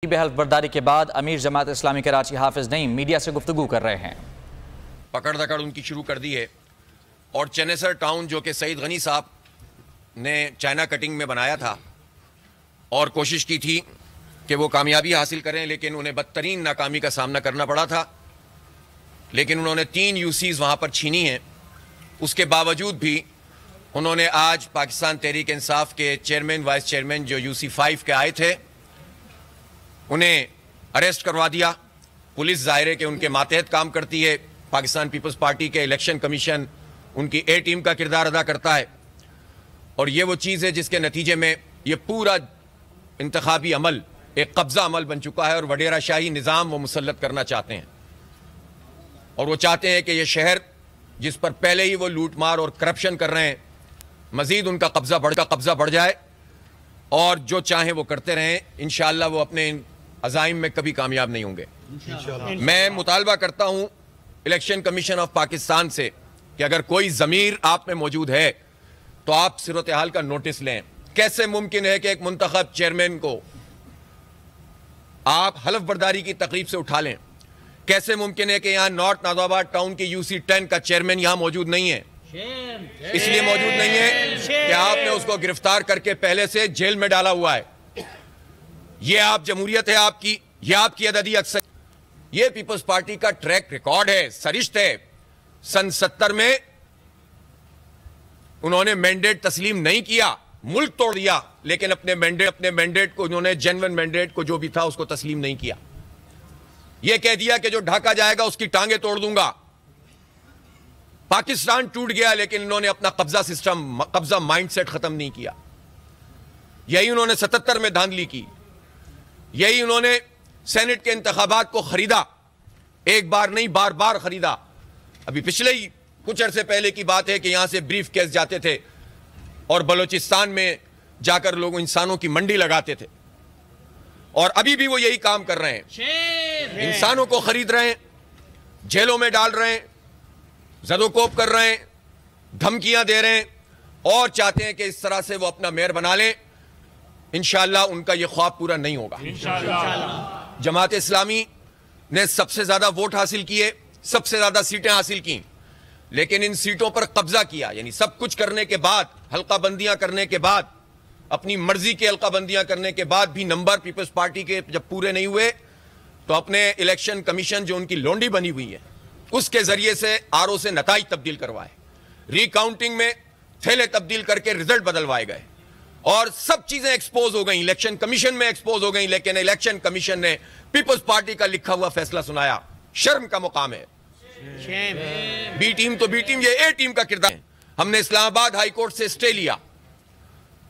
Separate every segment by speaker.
Speaker 1: حلف برداری کے بعد امیر جماعت اسلامی کراچی حافظ نعیم میڈیا سے گفتگو کر رہے ہیں۔
Speaker 2: پکڑ دکڑ ان کی شروع کر دی ہے اور چینیسر ٹاؤن جو کہ سعید غنی صاحب نے چائنا کٹنگ میں بنایا تھا اور کوشش کی تھی کہ وہ کامیابی حاصل کریں، لیکن انہیں بدترین ناکامی کا سامنا کرنا پڑا تھا۔ لیکن انہوں نے 3 UCs وہاں پر چھینی ہیں۔ اس کے باوجود بھی انہوں نے آج پاکستان تحریک انصاف کے چیئرمین وائس چیئرمین جو UC 5 کے آئے تھے انہیں اریسٹ کروا دیا۔ پولیس ظاہر ہے کہ ان کے ماتحت کام کرتی ہے، پاکستان پیپلز پارٹی کے الیکشن کمیشن ان کی A ٹیم کا کردار ادا کرتا ہے، اور یہ وہ چیز ہے جس کے نتیجے میں یہ پورا انتخابی عمل ایک قبضہ عمل بن چکا ہے، اور وڈیرہ شاہی نظام وہ مسلط کرنا چاہتے ہیں، اور وہ چاہتے ہیں کہ یہ شہر جس پر پہلے ہی وہ لوٹ مار اور کرپشن کر رہے ہیں مزید ان کا قبضہ بڑھ جائے، اور جو چاہیں وہ کرتے رہیں۔ انشاءاللہ وہ اپنے عزائم میں کبھی کامیاب نہیں ہوں گے۔ میں مطالبہ کرتا ہوں الیکشن کمیشن آف پاکستان سے کہ اگر کوئی ضمیر آپ میں موجود ہے تو آپ صورتحال کا نوٹس لیں۔ کیسے ممکن ہے کہ ایک منتخب چیئرمین کو آپ حلف برداری کی تقریب سے اٹھا لیں؟ کیسے ممکن ہے کہ یہاں نارتھ ناظر آباد ٹاؤن کی UC 10 کا چیئرمین یہاں موجود نہیں ہے؟ اس لیے موجود نہیں ہے کہ آپ نے اس کو گرفتار کر کے پہلے سے جیل میں ڈالا ہوا ہے۔ یہ آپ جمہوریت ہے آپ کی، یہ آپ کی عددی اکثر، یہ پیپلز پارٹی کا ٹریک ریکارڈ ہے، سرشت ہے۔ سن 70 میں انہوں نے مینڈیٹ تسلیم نہیں کیا، ملک توڑ دیا، لیکن اپنے مینڈیٹ کو انہوں نے جینوین مینڈیٹ کو جو بھی تھا اس کو تسلیم نہیں کیا۔ یہ کہہ دیا کہ جو ڈھاکہ جائے گا اس کی ٹانگیں توڑ دوں گا۔ پاکستان ٹوٹ گیا، لیکن انہوں نے اپنا قبضہ مائنڈ سیٹ ختم نہیں کیا۔ یہی انہوں نے 77 میں دھاندلی کی، یہی انہوں نے سینٹ کے انتخابات کو خریدا، ایک بار نہیں بار بار خریدا۔ ابھی پچھلے ہی کچھ عرصے پہلے کی بات ہے کہ یہاں سے بریف کیس جاتے تھے اور بلوچستان میں جا کر لوگ انسانوں کی منڈی لگاتے تھے، اور ابھی بھی وہ یہی کام کر رہے ہیں، انسانوں کو خرید رہے ہیں، جیلوں میں ڈال رہے ہیں، زد و کوب کر رہے ہیں، دھمکیاں دے رہے ہیں، اور چاہتے ہیں کہ اس طرح سے وہ اپنا میئر بنا لیں۔ انشاءاللہ ان کا یہ خواب پورا نہیں ہوگا۔ جماعت اسلامی نے سب سے زیادہ ووٹ حاصل کیے، سب سے زیادہ سیٹیں حاصل کی، لیکن ان سیٹوں پر قبضہ کیا، یعنی سب کچھ کرنے کے بعد، حلقہ بندیاں کرنے کے بعد، اپنی مرضی کے حلقہ بندیاں کرنے کے بعد بھی نمبر پیپلز پارٹی کے جب پورے نہیں ہوئے تو اپنے الیکشن کمیشن جو ان کی لونڈی بنی ہوئی ہے اس کے ذریعے سے RO سے نتائج تبدیل کروائے، ری کاؤنٹنگ میں تھیلے تبدیل کر کے رزلٹ بدلوائے گئے، اور سب چیزیں ایکسپوز ہو گئیں، الیکشن کمیشن میں ایکسپوز ہو گئیں، لیکن الیکشن کمیشن نے پیپلز پارٹی کا لکھا ہوا فیصلہ سنایا۔ شرم کا مقام ہے۔ بی ٹیم تو بی ٹیم، یہ A ٹیم کا کردار ہے۔ ہم نے اسلام آباد ہائی کورٹ سے اسٹے لیا،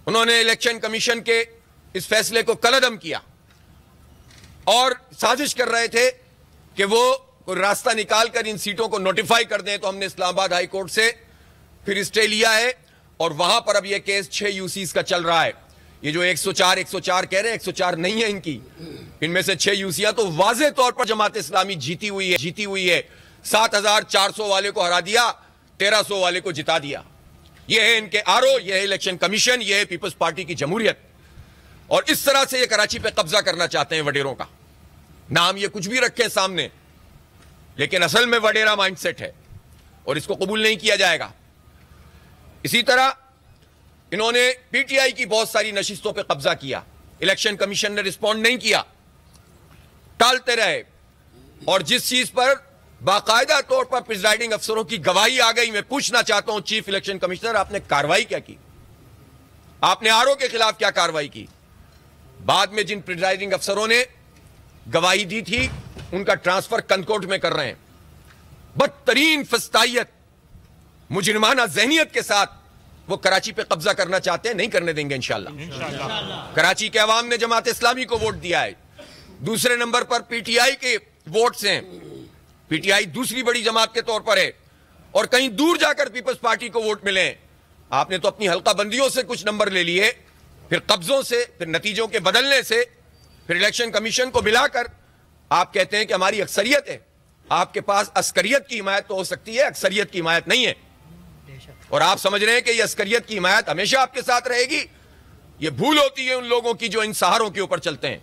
Speaker 2: انہوں نے الیکشن کمیشن کے اس فیصلے کو کالعدم کیا، اور سازش کر رہے تھے کہ وہ کوئی راستہ نکال کر ان سیٹوں کو نوٹیفائی کر دیں، تو ہم نے اسلام آباد ہائی کورٹ سے پھر اسٹے لیا ہے، اور وہاں پر اب یہ کیس 6 UCs کا چل رہا ہے۔ یہ جو 104 کہہ رہے ہیں، 104 نہیں ہے ان کی، ان میں سے 6 UCs تو واضح طور پر جماعت اسلامی جیتی ہوئی ہے۔ 7400 والے کو ہرا دیا، 1300 والے کو جتا دیا۔ یہ ہے ان کے RO، یہ ہے الیکشن کمیشن، یہ ہے پیپلز پارٹی کی جمہوریت، اور اس طرح سے یہ کراچی پہ قبضہ کرنا چاہتے ہیں وڈیروں کا۔ نام یہ کچھ بھی رکھیں سامنے، لیکن اصل میں وڈیرا مائنڈ سیٹ ہے، اور اس کو قبول نہیں کیا جائے گا۔ اسی طرح انہوں نے PTI کی بہت ساری نشستوں پہ قبضہ کیا، الیکشن کمیشن نے رسپونڈ نہیں کیا، ٹالتے رہے، اور جس چیز پر باقاعدہ طور پر پریزائڈنگ افسروں کی گواہی آ گئی، میں پوچھنا چاہتا ہوں چیف الیکشن کمشنر، آپ نے کارروائی کیا کی؟ آپ نے RO کے خلاف کیا کارروائی کی؟ بعد میں جن پریزائڈنگ افسروں نے گواہی دی تھی ان کا ٹرانسفر کنکورٹ میں کر رہے ہیں۔ بدترین فسطائیت، مجرمانہ ذہنیت کے ساتھ وہ کراچی پہ قبضہ کرنا چاہتے ہیں، نہیں کرنے دیں گے انشاءاللہ۔ کراچی کے عوام نے جماعت اسلامی کو ووٹ دیا ہے۔ دوسرے نمبر پر PTI کے ووٹس ہیں، PTI دوسری بڑی جماعت کے طور پر ہے، اور کہیں دور جا کر پیپلز پارٹی کو ووٹ ملیں۔ آپ نے تو اپنی حلقہ بندیوں سے کچھ نمبر لے لیے، پھر قبضوں سے، پھر نتیجوں کے بدلنے سے، پھر الیکشن کمیشن کو ملا کر آپ کہتے ہیں کہ ہماری اکثریت ہے۔ آپ کے پاس عسکریت کی حمایت تو ہو سکتی ہے، اکثریت کی حمایت نہیں ہے، اور آپ سمجھ رہے ہیں کہ یہ عسکریت کی حمایت ہمیشہ آپ کے ساتھ رہے گی۔ یہ بھول ہوتی ہے ان لوگوں کی جو ان سہاروں کے اوپر چلتے ہیں۔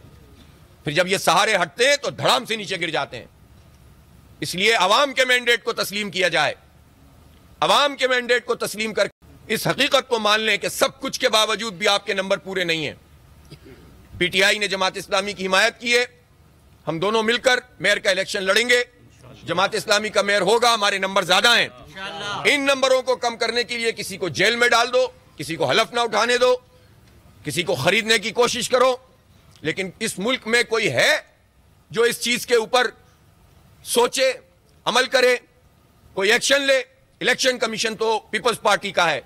Speaker 2: پھر جب یہ سہارے ہٹتے ہیں تو دھڑام سے نیچے گر جاتے ہیں. اس لیے عوام کے مینڈیٹ کو تسلیم کیا جائے. عوام کے مینڈیٹ کو تسلیم کر اس حقیقت کو مان لیں کہ سب کچھ کے باوجود بھی آپ کے نمبر پورے نہیں ہیں. پی ٹی آئی نے جماعت اسلامی کی حمایت کی ہے. ہم دونوں مل کر میئر کا الیکشن لڑیں گے. جماعت اسلامی کا میئر ہوگا. ہمارے نمبر زیادہ ہیں. ان نمبروں کو کم کرنے کے لیے کسی کو جیل میں ڈال دو, کسی کو حلف نہ اٹھانے دو, کسی کو خریدنے کی کوشش کرو, لیکن اس ملک میں کوئی ہے جو اس چیز کے اوپر سوچے, عمل کرے, کوئی ایکشن لے. الیکشن کمیشن تو پیپلز پارٹی کا ہے,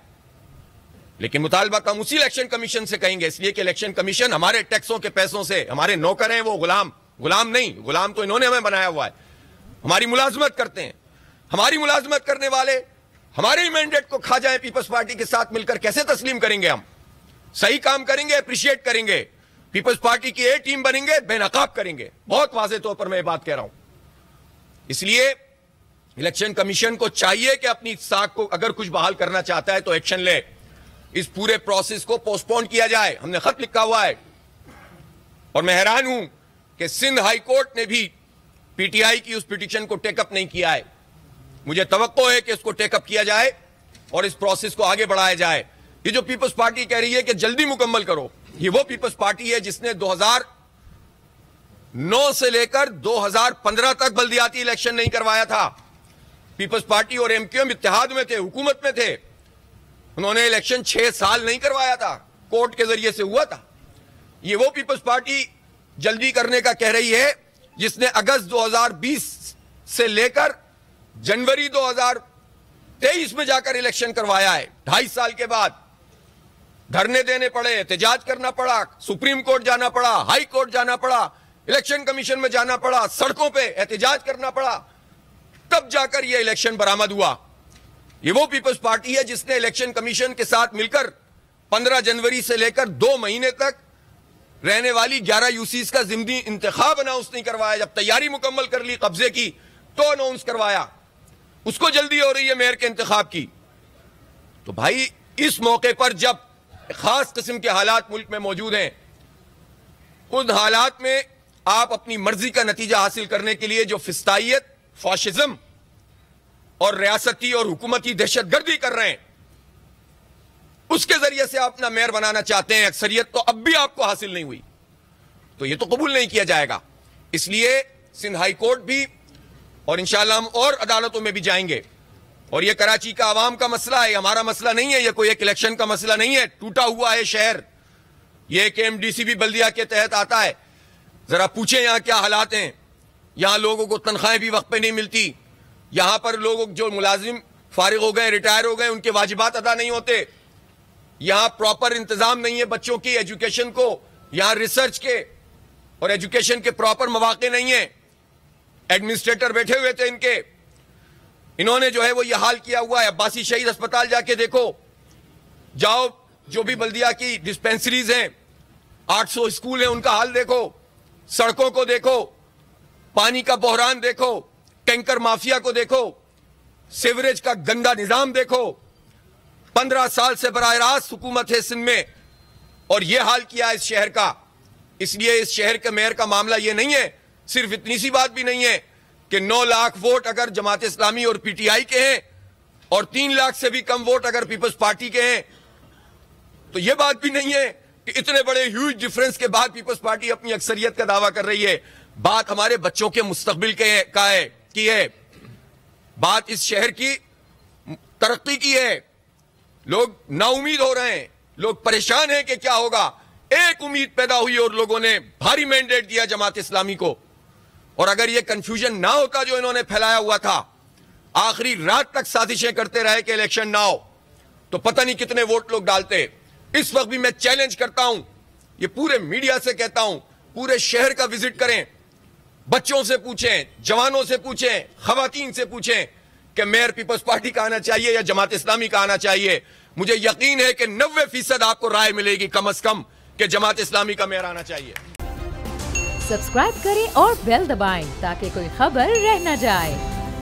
Speaker 2: لیکن مطالبہ ہم اسی الیکشن کمیشن سے کہیں گے, اس لیے کہ الیکشن کمیشن ہمارے ٹیکسوں کے پیسوں سے ہمارے نوکر ہیں. وہ غلام نہیں, غلام تو انہوں نے ہمیں بنایا ہوا ہے. ہماری ملازمت کرتے ہیں. ہماری ملازمت کرنے والے ہمارے ہی مینڈیٹ کو کھا جائیں پیپلز پارٹی کے ساتھ مل کر کیسے تسلیم کریں گے؟ ہم صحیح کام کریں گے, اپریشیٹ کریں گے, پیپلز پارٹی کی اے ٹیم بنیں گے, بے نقاب کریں گے. بہت واضح طور پر میں یہ بات کہہ رہا ہوں. اس لیے الیکشن کمیشن کو چاہیے کہ اپنی ساکھ کو اگر کچھ بحال کرنا چاہتا ہے تو ایکشن لے. اس پورے پروسیس کو پوسٹ پون کیا جائے. ہم نے خط لکھا ہوا ہے اور میں حیران ہوں کہ سندھ ہائی کورٹ نے بھی پی ٹی آئی کی اس پٹیشن کو ٹیک اپ نہیں کیا ہے. مجھے توقع ہے کہ اس کو ٹیک اپ کیا جائے اور اس پروسیس کو آگے بڑھایا جائے. یہ جو پیپلز پارٹی کہہ رہی ہے کہ جلدی مکمل کرو, یہ وہ پیپلز پارٹی ہے جس نے 2009 سے لے کر 2015 تک بلدیاتی الیکشن نہیں کروایا تھا. پیپلز پارٹی اور ایم کیو ایم اتحاد میں تھے, حکومت میں تھے. انہوں نے الیکشن 6 سال نہیں کروایا تھا, کورٹ کے ذریعے سے ہوا تھا. یہ وہ پیپلز پارٹی جلدی کرنے کا کہہ رہی ہے جس نے اگست 2020 سے لے کر جنوری 2023 میں جا کر الیکشن کروایا ہے. 2.5 سال کے بعد دھرنے دینے پڑے, احتجاج کرنا پڑا, سپریم کورٹ جانا پڑا, ہائی کورٹ جانا پڑا, الیکشن کمیشن میں جانا پڑا, سڑکوں پہ احتجاج کرنا پڑا, تب جا کر یہ الیکشن برآمد ہوا. یہ وہ پیپلز پارٹی ہے جس نے الیکشن کمیشن کے ساتھ مل کر 15 جنوری سے لے کر 2 مہینے تک رہنے والی 11 یوسیز کا ضمنی انتخاب اناؤنس نہیں کروایا. جب تیاری مکمل کر لی قبضے کی تو اناؤنس کروایا. اس کو جلدی ہو رہی ہے میئر کے انتخاب کی. تو بھائی اس موقع پر جب خاص قسم کے حالات ملک میں موجود ہیں, ان حالات میں آپ اپنی مرضی کا نتیجہ حاصل کرنے کے لیے جو فسطائیت, فاشزم اور ریاستی اور حکومتی دہشت گردی کر رہے ہیں, اس کے ذریعے سے آپ اپنا میئر بنانا چاہتے ہیں, اکثریت تو اب بھی آپ کو حاصل نہیں ہوئی, تو یہ تو قبول نہیں کیا جائے گا. اس لیے سندھ ہائی کورٹ بھی اور انشاءاللہ ہم اور عدالتوں میں بھی جائیں گے. اور یہ کراچی کا عوام کا مسئلہ ہے, ہمارا مسئلہ نہیں ہے. یہ کوئی ایک الیکشن کا مسئلہ نہیں ہے. ٹوٹا ہوا ہے شہر, یہ ایک ایم ڈی سی بھی بلدیہ کے تحت آتا ہے. ذرا پوچھیں یہاں کیا حالات ہیں. یہاں لوگوں کو تنخواہیں بھی وقت پہ نہیں ملتی. یہاں پر لوگ جو ملازم فارغ ہو گئے, ریٹائر ہو گئے, ان کے واجبات ادا نہیں ہوتے. یہاں پراپر انتظام نہیں ہے بچوں کی ایجوکیشن کو, یہاں ریسرچ کے اور ایجوکیشن کے پراپر مواقع نہیں ہیں. ایڈمنسٹریٹر بیٹھے ہوئے تھے ان کے, انہوں نے جو ہے وہ یہ حال کیا ہوا ہے. عباسی شہید ہسپتال جا کے دیکھو, جاؤ جو بھی بلدیہ کی ڈسپینسریز ہیں, 800 اسکول ہیں, ان کا حال دیکھو. سڑکوں کو دیکھو, پانی کا بحران دیکھو, ٹینکر مافیا کو دیکھو, سیوریج کا گندا نظام دیکھو. 15 سال سے براہ راست حکومت ہے سندھ میں, اور یہ حال کیا اس شہر کا. اس لیے اس شہر کے میئر کا معاملہ یہ نہیں ہے, صرف اتنی سی بات بھی نہیں ہے کہ 9 لاکھ ووٹ اگر جماعت اسلامی اور پی ٹی آئی کے ہیں اور 3 لاکھ سے بھی کم ووٹ اگر پیپلز پارٹی کے ہیں, تو یہ بات بھی نہیں ہے کہ اتنے بڑے ہیوج ڈیفرنس کے بعد پیپلز پارٹی اپنی اکثریت کا دعویٰ کر رہی ہے. بات ہمارے بچوں کے مستقبل کا ہے, بات اس شہر کی ترقی کی ہے. لوگ نا امید ہو رہے ہیں, لوگ پریشان ہیں کہ کیا ہوگا. ایک امید پیدا ہوئی اور لوگوں نے بھاری مینڈیٹ دیا جماعت اسلامی کو. اور اگر یہ کنفیوژن نہ ہوتا جو انہوں نے پھیلایا ہوا تھا, آخری رات تک سازشیں کرتے رہے کہ الیکشن نہ ہو, تو پتہ نہیں کتنے ووٹ لوگ ڈالتے. اس وقت بھی میں چیلنج کرتا ہوں, یہ پورے میڈیا سے کہتا ہوں, پورے شہر کا وزٹ کریں, بچوں سے پوچھیں, جوانوں سے پوچھیں, خواتین سے پوچھیں کہ میئر پیپلز پارٹی کا آنا چاہیے یا جماعت اسلامی کا آنا چاہیے. مجھے یقین ہے کہ 90% آپ کو رائے ملے گی کم از کم کہ جماعت اسلامی کا میئر آنا چاہیے.
Speaker 3: سبسکرائب کریں اور بیل دبائیں تاکہ کوئی خبر رہ نہ جائے.